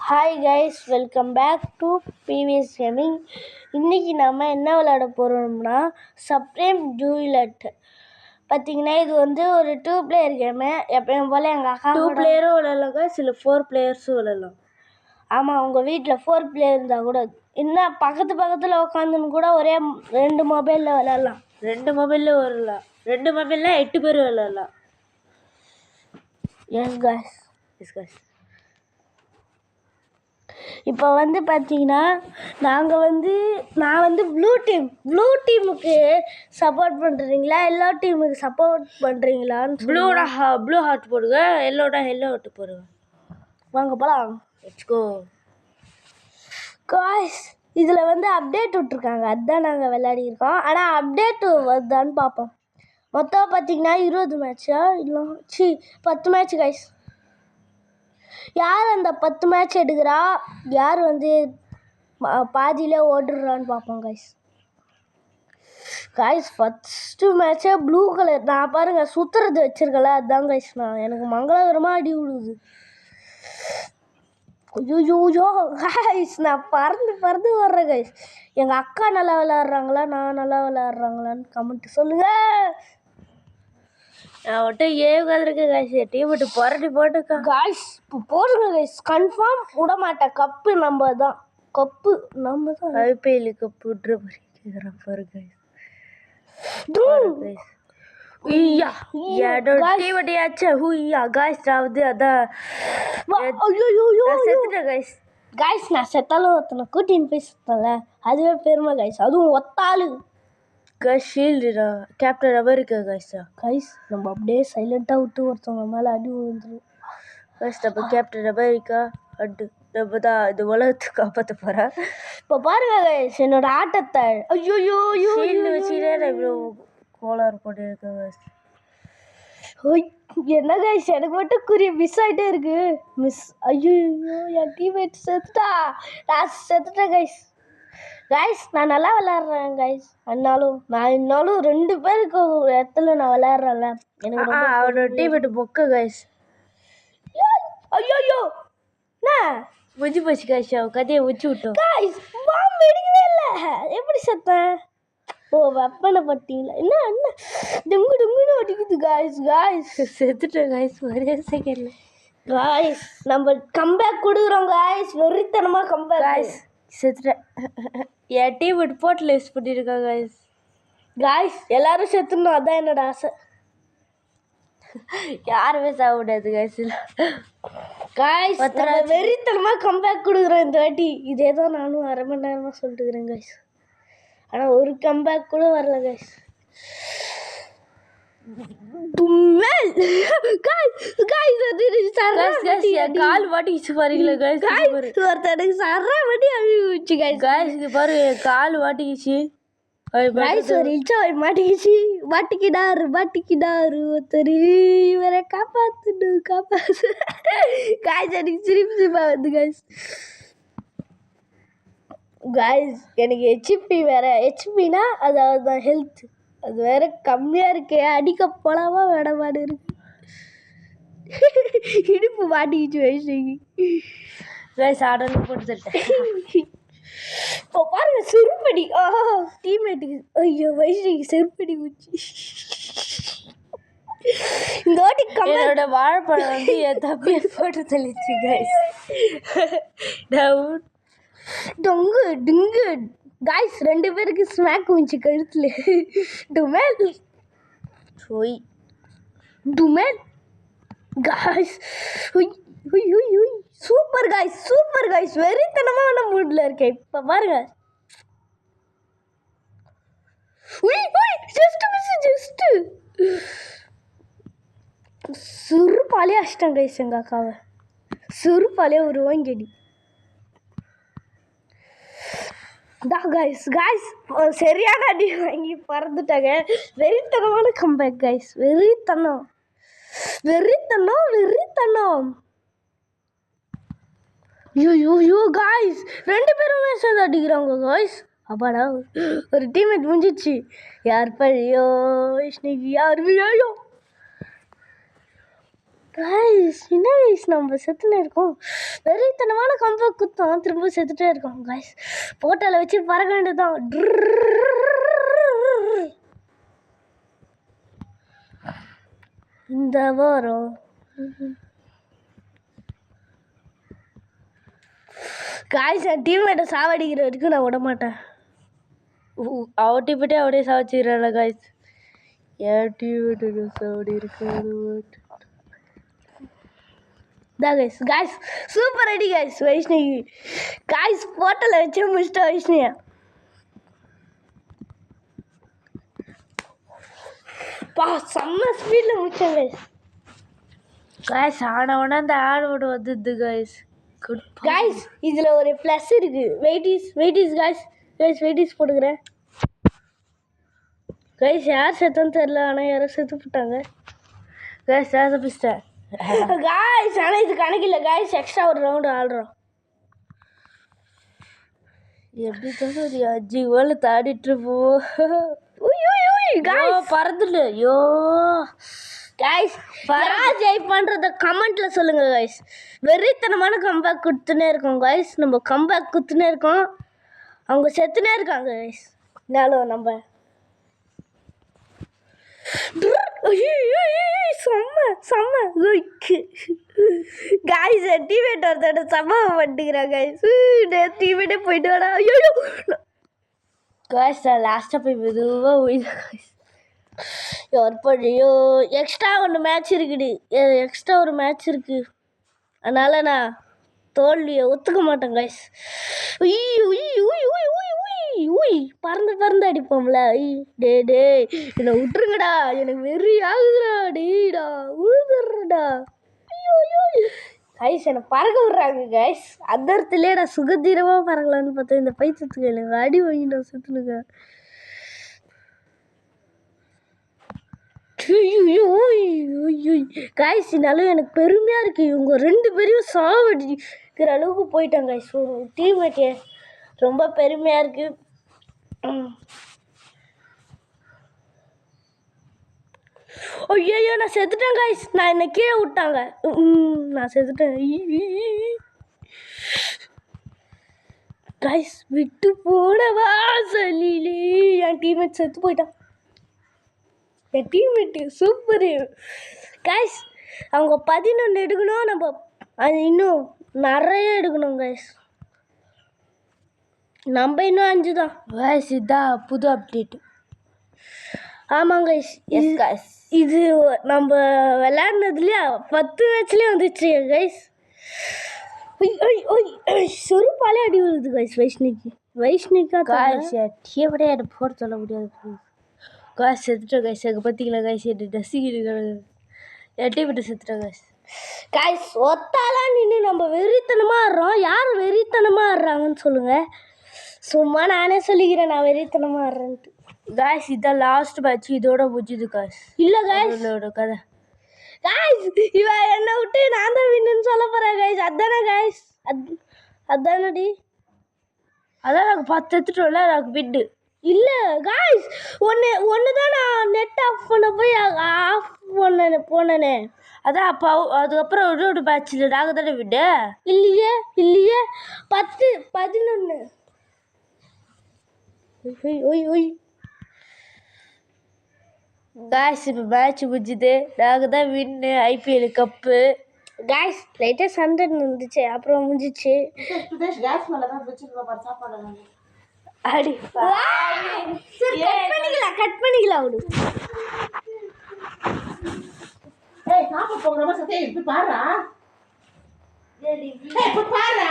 Hi guys, welcome back to BVS gaming. இன்றைக்கி நம்ம என்ன விளையாட போகிறோம்னா சப்ரேம் ஜூயிலட். பார்த்தீங்கன்னா இது வந்து ஒரு 2 பிளேயர் கேமு. எப்பயும் போல் எங்கள் அக்கா 2 பிளேயரும் விளையாடலாம், சில 4 பிளேயர்ஸும் விளையாடலாம். ஆமாம், உங்கள் வீட்டில் 4 பிளேயர் இருந்தால் கூட இன்னும் பக்கத்தில் உட்காந்துன்னு கூட ஒரே 2 மொபைலில் விளையாடலாம். 2 மொபைலில் விளையாடலாம். 2 மொபைலில் 8 பேர் விளையாடலாம். S guys. இப்போ வந்து பார்த்தீங்கன்னா நான் வந்து ப்ளூ டீமுக்கு சப்போர்ட் பண்ணுறீங்களா, எல்லோ டீமுக்கு சப்போர்ட் பண்ணுறீங்களான்னு ப்ளூ ஹார்ட் போடுங்க, எல்லோ ஹார்ட் போடுங்க. வாங்க போகலாம், லெட்ஸ் கோ காய்ஸ். இதில் வந்து அப்டேட் விட்ருக்காங்க, அதுதான் நாங்கள் விளையாடிருக்கோம். ஆனால் அப்டேட்டு வருதான்னு பார்ப்போம். மொத்தம் பார்த்தீங்கன்னா 20 மேட்ச்சா இல்லை 10 மேட்ச் காய்ஸ். யார் அந்த 10 மேட்ச் எடுக்கிறா, யார் வந்து பாதியிலே ஓடுறான்னு பார்ப்போம் காய்ஸ். ஃபஸ்ட்டு மேட்ச்சே ப்ளூ கலர். நான் பாருங்கள் சுற்றுறது வச்சுருக்கல, அதுதான் காய்ஸ். எனக்கு மங்களகரமாக அடி விடுது. ஐயோ காய்ஸ், நான் பறந்து வர்றேன் காய்ஸ். எங்கள் அக்கா நல்லா விளையாடுறாங்களா, நான் நல்லா விளையாடுறாங்களான்னு கமெண்ட் சொல்லுங்கள். நான் மட்டும் ஏகாதிருக்கு காய்ஸ், டீம் விட்டு புரட்டி போட்டுக்கா காய்ஸ். இப்போ போடுங்க காய்ஸ், கன்ஃபார்ம் விட மாட்டேன். கப்பு நம்ம தான், ஐபிஎல் கப்பு விட்ற மாதிரி கேட்குறேன் பாரு காய்ஸ். நான் செத்தாலும் ஒருத்தனை கூட்டின்னு போய் சுத்தல, அதுவே பெருமை காய்ஸ். அதுவும் ஒத்தாளு ஷீல்டுடா, கேப்டன் அமெரிக்கா காய்ஸ். நம்ம அப்படியே சைலண்டாக விட்டு ஒருத்தவங்க மேலே அடி விழுந்துடும் காய்ஸ். நம்ம கேப்டன் அமெரிக்கா நம்ம தான் இந்த உலகத்தை காப்பாற்ற போகிறேன். இப்போ பாருங்க காய்ஸ் என்னோட ஆட்டத்தை. ஐயோ வச்சுக்கிட்டே நான் இவ்வளோ கோளாறு பண்ணியிருக்கேன் காய்ஸ். என்ன காய்ஸ், எனக்கு மட்டும் குறி மிஸ் ஆகிட்டே இருக்கு. ஐயோ என் டீம்மேட் செத்துட்டா, நான் செத்துட்டேன் காய்ஸ். நான் நல்லா விளையாடுறேன் காய்ஸ். இன்னும் 2 பேருக்கு இடத்துல நான் விளையாடுறேன்ல, எனக்கு அவனோட டீம்மேட் மொக்க காய்ஸ். ஐயோ என்ன முடிஞ்சு போச்சு காய்ஸ், அவன் கதையை முடிச்சு விட்டோம் காய்ஸ். பாம்பு எடுக்கவே இல்லை, எப்படி செத்தேன்? ஓ, வெப்பனை பட்டிங்களா? என்ன டுங்குன்னு அடிக்குது காய்ஸ். செத்துட்டேன் காய்ஸ் ஒரே செகண்ட்ல காய்ஸ். நம்ம கம்பேக் கொடுக்குறோம் காய்ஸ், வெறித்தனமாக கம்பேக் காய்ஸ். செத்துட்டேன். என் டீம் போட்டில் யூஸ் பண்ணியிருக்காங்க காய்ஸ். எல்லாரும் செத்துடணும், அதான் என்னோட ஆசை. யாருமே சாக முடியாது காய்ஸ். வெறித்தனமாக கம்பேக் கொடுக்குறோம் இந்த வாட்டி. இதே தான் நானும் அரை மணி நேரமாக சொல்லிட்டுக்கிறேன் காய்ஸ். ஆனால் ஒரு கம்பேக் கூட வரல காய்ஸ். கால் மாட்டிச்சு பாருங்களா காய்ஸ். ஒருத்தனுக்கு சர்றா வண்டி அழிவுச்சு காய்ஸ். இது பாரு, கால் மாட்டிக்கிச்சு காய்ஸ். ஒரு இன்ச்சம் மாட்டிக்கிடாரு ஒருத்தர். இவரை காப்பாத்து காய்ஸ். எனக்கு சிரிப்பா வந்து காய்ஸ். எனக்கு ஹெச்பி வேற. ஹெச்பினா அதாவது தான் ஹெல்த், அது வேற கம்மியாக இருக்கு. அடிக்க போலாமா வேடமாடு இருக்கு. இடுப்பு மாட்டிக்கிச்சு வயசுக்கு காய்ஸ். ஆடன்னு போட்டு தட்டேன். இப்போ பாருங்க செருப்படி. டீம்மேட்டுக்கு ஐயோ வயசுக்கு செருப்படி குச்சி. இந்த வாட்டி என்னோட வாழைப்பழம் வந்து என் தப்பியை போட்டு தெளிச்சு காய்ஸ். டுங்கு காய்ஸ். 2 பேருக்கு ஸ்மாக் வந்துச்சு கழுத்துல. டுமேல் காய்ஸ். Super guys. வெறித்தனமான மூட்ல இருக்கேன் இப்போ பாருங்க. ஜஸ்ட் சுருப்பாலே அஷ்டம் காய்ஸ். எங்கள் அக்காவை சுருப்பாலே ஒரு வாங்கடி தான் காய்ஸ். சரியான அடி வாங்கி பறந்துட்டாங்க. வெறித்தனமான கம்பேக் காய்ஸ். வெறித்தனம். ஐயோ காய்ஸ், 2 பேருமே சேர்ந்து அடிக்கிறாங்க காய்ஸ். அப்பாடா, ஒரு டீம்மேட் முடிஞ்சிச்சு. யார் பழியோ விஷ்ணுக்கு யார் விழாயோ காய்ஸ். என்ன காய்ஸ் நம்ம செத்துன்னு இருக்கோம். வெறித்தனமான கம்பேக் குத்தான் திரும்ப செத்துட்டே இருக்கான் கைஸ். போட்டோவில் வச்சு பறக்க வேண்டியதுதான். இந்த வாரம் காய்ஸ் என் டீம்மேட்டை சாவடிக்கிற வரைக்கும் நான் விட மாட்டேன். அவட்டிப்பட்டே அப்படியே சாவச்சிக்கிறாள் காய்ஸ். என் டீம்மேட்டு சாவடி இருக்காது. கைஸ் கைஸ் சூப்பர் அடி கைஸ். வைஷ்ணவி காய்ஸ் போட்டோவில் வச்சு முடிச்சிட்டா வைஷ்ணவியா. பா செம்ம ஸ்பீடில் முடிச்சேன் கைஸ். காய்ஸ் ஆனவனா அந்த ஆடோட வந்துது காய்ஸ். காய்ஸ் இதில் ஒரு ப்ளஸ் இருக்குது. வெயிட்டிஸ் காய்ஸ். வெயிட்டிஸ் போட்டுக்கிறேன் கைஸ். யார் செத்தன்னு தெரில, ஆனால் யாரோ செத்து போட்டாங்க காய்ஸ். யார் தப்பிச்சிட்டேன் காய்ஸ். ஆனால் இது கணக்கில்லை காய்ஸ். எக்ஸ்ட்ரா ஒரு ரவுண்டு ஆடுறோம். எப்படி தான் ஒரு 5 கோல் தாடிட்டு போவோம். பறந்துடு. ஐயோ கைஸ் யார் ஜெயிப்பான்றத கமெண்ட்ல சொல்லுங்க கைஸ். வெறித்தனமான கம்பேக் கொடுத்துனே இருக்கோம் கைஸ். நம்ம கம்பேக் கொடுத்துனே இருக்கோம். அவங்க செத்துனே இருக்காங்க கைஸ். நாளும் நம்ம செம்ம கைஸ். டீமேட் ஒருத்தோட சம்பவம் பண்ணிக்கிறாங்க கைஸ். டீமேட்டே போயிட்டு வாடா. ஐயோ காய்ஸ் நான் லாஸ்ட்டாக போய் மெதுவாக போயிடுது காய்ஸ். ஐயோ எக்ஸ்ட்ரா ஒரு மேட்ச் இருக்குது. அதனால் நான் தோல்வியை ஒத்துக்க மாட்டேன் கைஸ். பறந்து அடிப்போம்ல. டே என்னை விட்டுருங்கடா, எனக்கு வெறி ஆகுதுடா. டேடா உழுதுறடா. ஐயோ கைஸ் என்னை பறக்க விட்றாங்க கைஸ். அந்த இடத்துலேயே நான் சுகத்தீரமாக பறக்கலான்னு பார்த்தேன். இந்த பைத்தியத்துக்கு எனக்கு அடி வாங்கி நான் சுற்றுனுங்க. காய்ஸ் இருந்தாலும் எனக்கு பெருமையாக இருக்குது. இவங்க 2 பேரையும் சாவடிக்கிற அளவுக்கு போயிட்டாங்க காய்ஸ். டீம்மேட்டே ரொம்ப பெருமையாக இருக்குது. ஐயோ நான் செத்துட்டேன் காய்ஸ். நான் என்னை கீழே விட்டாங்க. நான் செத்துட்டேன் காய்ஸ். விட்டு போனவா சொல்லிலே என் டீம்மேட் செத்து போயிட்டான். என் டீம்மேட்டு சூப்பரு கைஸ். அவங்க 11 எடுக்கணும். நம்ம அது இன்னும் நிறைய எடுக்கணும் கைஸ். நம்ம இன்னும் 5 தான் கைஸ். இதான் புது அப்டேட்டு. ஆமாங்க கைஸ். இது நம்ம விளையாடுனதுலேயே 10 மேட்ச்லேயே வந்துச்சு கைஸ். சொருப்பாலே அடி விழுது கைஸ். வைஷ்ணிக்கா காய்ஸ் டீமேட்டே எனக்கு போட சொல்ல முடியாது காய்ஸ். செத்துட்டோம் கைஸ். எங்கள் பார்த்தீங்களா கைஸ் என்ன ரசிக்கிறாங்க. என் டீமேட்டை செத்துட்டோம் கைஸ். காய்ஸ் ஒத்தாலாம் நின்று நம்ம வெறித்தனமாக ஆடுறோம். யார் வெறித்தனமாக ஆடுறாங்கன்னு சொல்லுங்கள். சும்மா நானே சொல்லிக்கிறேன் நான் வெறித்தனமாக ஆடுறேன்ட்டு. காய்ஸ் இதான் லாஸ்ட் மேட்ச். இதோட முடிஞ்சுது காய்ஸ். இல்லை காய்ஸ் இதோட கதை காய்ஸ். இவன் என்னை விட்டு நான் தான் வின்னுன்னு சொல்ல போகிறேன் காய்ஸ். அதானே காய்ஸ். அதானடி. அதான் நாங்கள் 10 எடுத்துட்டோம்ல. நாங்கள் வின்னு. இல்லை காய்ஸ் ஒன்று தான் நான் நெட் ஆஃப் பண்ண போய் ஆஃப் போனேனே. அதான் அப்போ அதுக்கப்புறம் ஒரு மேட்ச்சில் நாங்கள் தானே வின்னு. இல்லையே 10 11. காய்ஸ் இப்போ மேட்ச் முடிஞ்சுது. நாங்கள் தான் வின்னு ஐபிஎல் கப்பு. காய்ஸ் லைட்டாக சண்டை இருந்துச்சு, அப்புறம் முடிஞ்சிச்சு. அடி கட் பண்ணிக்கலாம் விடு. பாரு